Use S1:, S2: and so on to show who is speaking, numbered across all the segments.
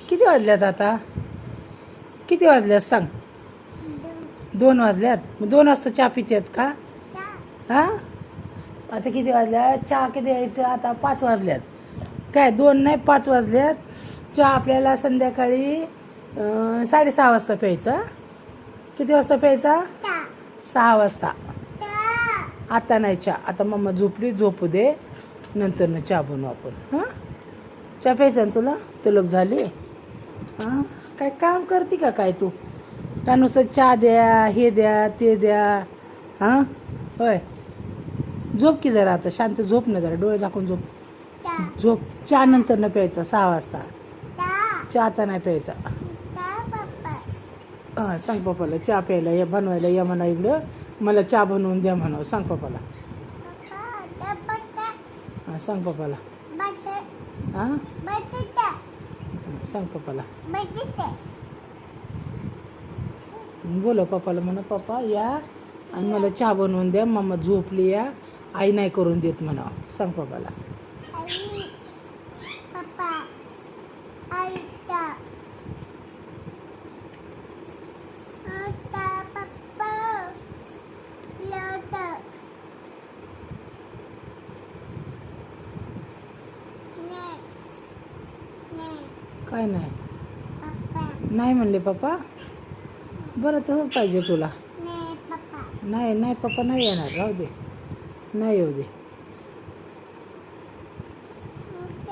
S1: किती वाजल्यात आता? किती वाजल्यात सांग? 2 वाजल्यात. मग 2 वाजता चहा पितेत का? हां, आता किती वाजल्यात? चहा किती यायचं आता? 5 वाजल्यात. काय 2 नाही 5 वाजल्यात. चहा आपल्याला संध्याकाळी 6:30 वाजता प्यायचा. किती वाजता प्यायचा? 6 वाजता. आता नाही चहा. आता मम्मा झोपली, झोपू दे. नंतर ना चहा बनवू आपण. हां, चहा प्यायचा ना तुला? तलब झाली. हां, काय काम करते का काय तू? का नुसतं चहा द्या, हे द्या, ते द्या. हां, होय. झोप की जरा आता, शांत झोप ना जरा, डोळे झाकून झोप. झोप. चहा नंतर न प्यायचा 6 वाजता. चहा आता नाही प्यायचा. हां, सांग पप्पाला चहा प्यायला या, बनवायला या म्हणा इकडं. मला चहा बनवून द्या म्हणावं. सांग पप्पाला. हां, सांग पप्पाला. हां, सांग पप्पाला. बोला पप्पाला म्हणा, पप्पा या आणि मला चहा बनवून द्या. मम्मा झोपली या, आई नाही करून देत म्हणावं. सांग पप्पाला. काय नाही नाही म्हणले पप्पा. बरं तसंच पाहिजे तुला. नाही नाही पप्पा नाही येणार, राहू दे. नाही येऊ दे.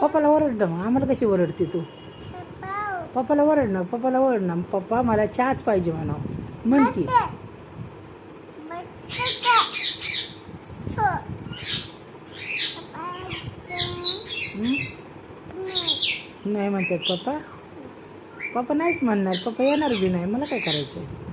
S1: पप्पाला ओरड ना मग. आम्हाला कशी ओरडते तू? पप्पाला ओरड ना, पप्पाला ओरड ना. पप्पा मला चहाच पाहिजे म्हणावं. म्हण की. नाही म्हणतात पप्पा. पप्पा नाहीच म्हणणार. पप्पा येणार बी नाही. मला काय करायचं आहे?